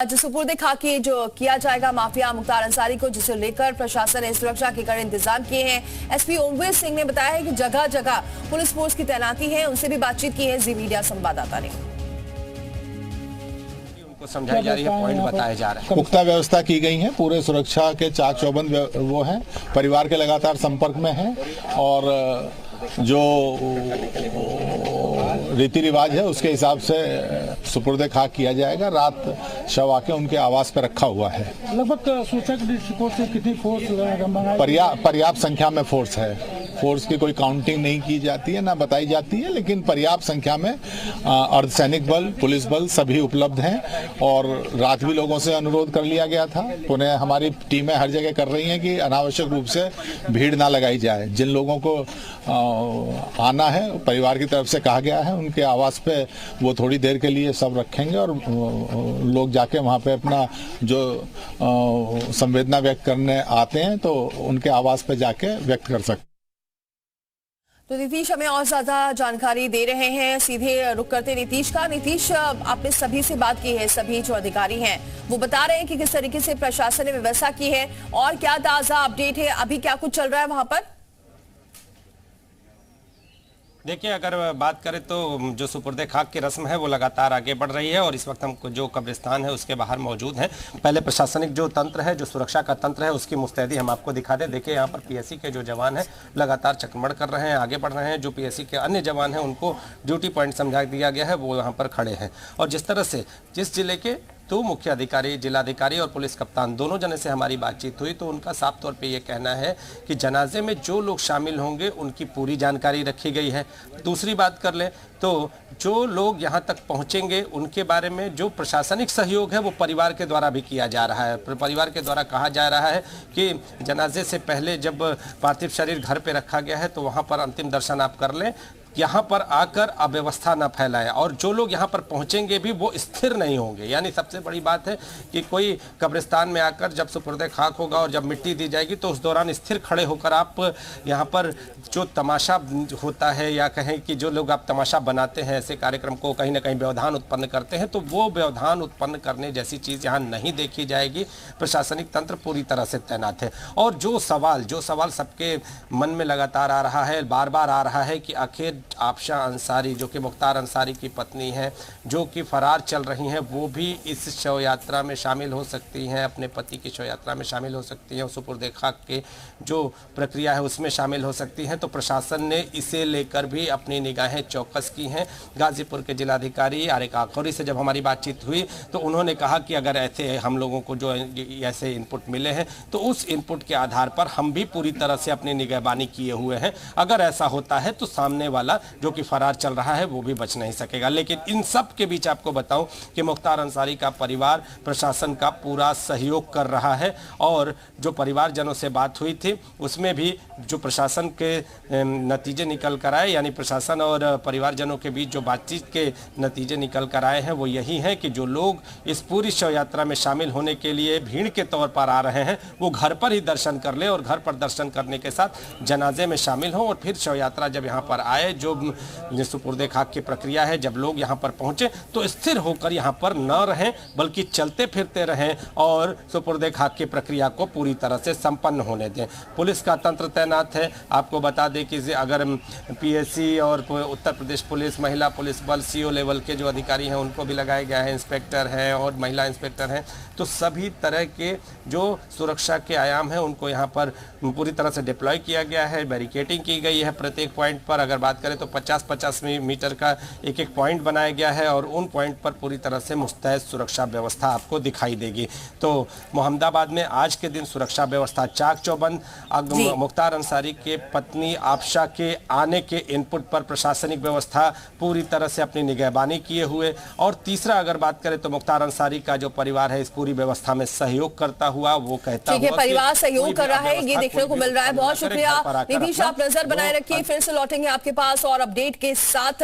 आज सुपुर्द खाकी जो किया जाएगा माफिया मुख्तार अंसारी को, जिसे लेकर प्रशासन ने सुरक्षा के कड़े इंतजाम किए हैं। एसपी ओमवीर सिंह ने बताया है कि जगह जगह पुलिस फोर्स की तैनाती है। उनसे भी बातचीत की है जी मीडिया संवाददाता ने। उनको समझाई जा रही है, पॉइंट बताया जा रहा है। पुख्ता व्यवस्था की गई है, पूरे सुरक्षा के चाक चौबंद वो हैं, परिवार के लगातार संपर्क में हैं और जो रीति रिवाज है उसके हिसाब से सुपुर्द खाक किया जाएगा। रात शव आके उनके आवास पर रखा हुआ है। लगभग सूचना के दृष्टिकोण से कितनी फोर्स पर्याप्त संख्या में फोर्स है। फोर्स की कोई काउंटिंग नहीं की जाती है, ना बताई जाती है, लेकिन पर्याप्त संख्या में अर्धसैनिक बल, पुलिस बल सभी उपलब्ध हैं। और रात भी लोगों से अनुरोध कर लिया गया था। पुनः हमारी टीमें हर जगह कर रही हैं कि अनावश्यक रूप से भीड़ ना लगाई जाए। जिन लोगों को आना है परिवार की तरफ से कहा गया है, उनके आवास पे वो थोड़ी देर के लिए सब रखेंगे और लोग जाके वहाँ पे अपना जो संवेदना व्यक्त करने आते हैं तो उनके आवास पे जाके व्यक्त कर सकते हैं। तो नीतीश हमें और ज्यादा जानकारी दे रहे हैं। सीधे रुक करते नीतीश का। नीतीश, आपने सभी से बात की है, सभी जो अधिकारी हैं वो बता रहे हैं कि किस तरीके से प्रशासन ने व्यवस्था की है और क्या ताजा अपडेट है, अभी क्या कुछ चल रहा है वहां पर? देखिए, अगर बात करें तो जो सुपुर्द खाक की रस्म है वो लगातार आगे बढ़ रही है और इस वक्त हम जो कब्रिस्तान है उसके बाहर मौजूद हैं। पहले प्रशासनिक जो तंत्र है, जो सुरक्षा का तंत्र है, उसकी मुस्तैदी हम आपको दिखा दें। देखिए, यहाँ पर पीएससी के जो जवान हैं लगातार चक्रमण कर रहे हैं, आगे बढ़ रहे हैं। जो पीएससी के अन्य जवान हैं उनको ड्यूटी पॉइंट समझा दिया गया है, वो यहाँ पर खड़े हैं। और जिस तरह से जिस जिले के तो मुख्य अधिकारी, जिलाधिकारी और पुलिस कप्तान दोनों जने से हमारी बातचीत हुई तो उनका साफ तौर पे ये कहना है कि जनाजे में जो लोग शामिल होंगे उनकी पूरी जानकारी रखी गई है। दूसरी बात कर ले तो जो लोग यहाँ तक पहुँचेंगे उनके बारे में जो प्रशासनिक सहयोग है वो परिवार के द्वारा भी किया जा रहा है। परिवार के द्वारा कहा जा रहा है कि जनाजे से पहले जब पार्थिव शरीर घर पर रखा गया है तो वहाँ पर अंतिम दर्शन आप कर लें, यहाँ पर आकर अव्यवस्था न फैलाएं। और जो लोग यहाँ पर पहुँचेंगे भी वो स्थिर नहीं होंगे। यानी सबसे बड़ी बात है कि कोई कब्रिस्तान में आकर जब सुपुर्द खाक होगा और जब मिट्टी दी जाएगी तो उस दौरान स्थिर खड़े होकर आप यहाँ पर जो तमाशा होता है या कहें कि जो लोग आप तमाशा बनाते हैं, ऐसे कार्यक्रम को कहीं ना कहीं व्यवधान उत्पन्न करते हैं, तो वो व्यवधान उत्पन्न करने जैसी चीज़ यहाँ नहीं देखी जाएगी। प्रशासनिक तंत्र पूरी तरह से तैनात है। और जो सवाल सबके मन में लगातार आ रहा है, बार बार आ रहा है कि आखिर आफशा अंसारी जो कि मुख्तार अंसारी की पत्नी हैं, जो कि फरार चल रही हैं, वो भी इस शव यात्रा में शामिल हो सकती हैं, अपने पति की शव यात्रा में शामिल हो सकती हैं, सुपुर्द खाक के जो प्रक्रिया है उसमें शामिल हो सकती हैं। तो प्रशासन ने इसे लेकर भी अपनी निगाहें चौकस की हैं। गाजीपुर के जिलाधिकारी आरिक आखौरी से जब हमारी बातचीत हुई तो उन्होंने कहा कि अगर ऐसे हम लोगों को जो ऐसे इनपुट मिले हैं तो उस इनपुट के आधार पर हम भी पूरी तरह से अपनी निगहबानी किए हुए हैं। अगर ऐसा होता है तो सामने वाला जो कि फरार चल रहा है वो भी बच नहीं सकेगा। लेकिन इन सब के बीच आपको बताऊं कि मुख्तार अंसारी का परिवार प्रशासन का पूरा सहयोग कर रहा है। और जो परिवारजनों से बात हुई थी उसमें भी जो प्रशासन के नतीजे निकल कर आए, यानी प्रशासन और परिवारजनों के बीच जो बातचीत के नतीजे निकल कर आए हैं वो यही है कि जो लोग इस पूरी शव यात्रा में शामिल होने के लिए भीड़ के तौर पर आ रहे हैं वो घर पर ही दर्शन कर ले और घर पर दर्शन करने के साथ जनाजे में शामिल हों। और फिर शव यात्रा जब यहाँ पर आए, जो सुपुर्द खाक की प्रक्रिया है, जब लोग यहाँ पर पहुँचे तो स्थिर होकर यहाँ पर न रहें बल्कि चलते फिरते रहें और सुपुर्द खाक की प्रक्रिया को पूरी तरह से संपन्न होने दें। पुलिस का तंत्र तैनात है। आपको बता दें कि अगर पीएससी और उत्तर प्रदेश पुलिस, महिला पुलिस बल, सीओ लेवल के जो अधिकारी हैं उनको भी लगाया गया है, इंस्पेक्टर हैं और महिला इंस्पेक्टर हैं, तो सभी तरह के जो सुरक्षा के आयाम हैं उनको यहाँ पर पूरी तरह से डिप्लॉय किया गया है। बैरिकेडिंग की गई है प्रत्येक पॉइंट पर। अगर बात करें तो 50-50 मीटर का एक एक पॉइंट बनाया गया है और उन पॉइंट पर पूरी तरह से मुस्तैद सुरक्षा व्यवस्था आपको दिखाई देगी। तो मोहम्मदाबाद में आज के दिन सुरक्षा व्यवस्था चाक चौबंद। मुख्तार अंसारी के पत्नी आफशा के आने के इनपुट पर प्रशासनिक व्यवस्था पूरी तरह से अपनी निगहबानी किए हुए। और तीसरा अगर बात करें तो मुख्तार अंसारी का जो परिवार है इस पूरी व्यवस्था में सहयोग करता हुआ वो कहता हुआ परिवार सहयोग कर रहा है, ये देखने को मिल रहा है। बहुत शुक्रिया नीतीश, आप नजर बनाए रखिए। फिर से लौटेंगे आपके पास और अपडेट के साथ।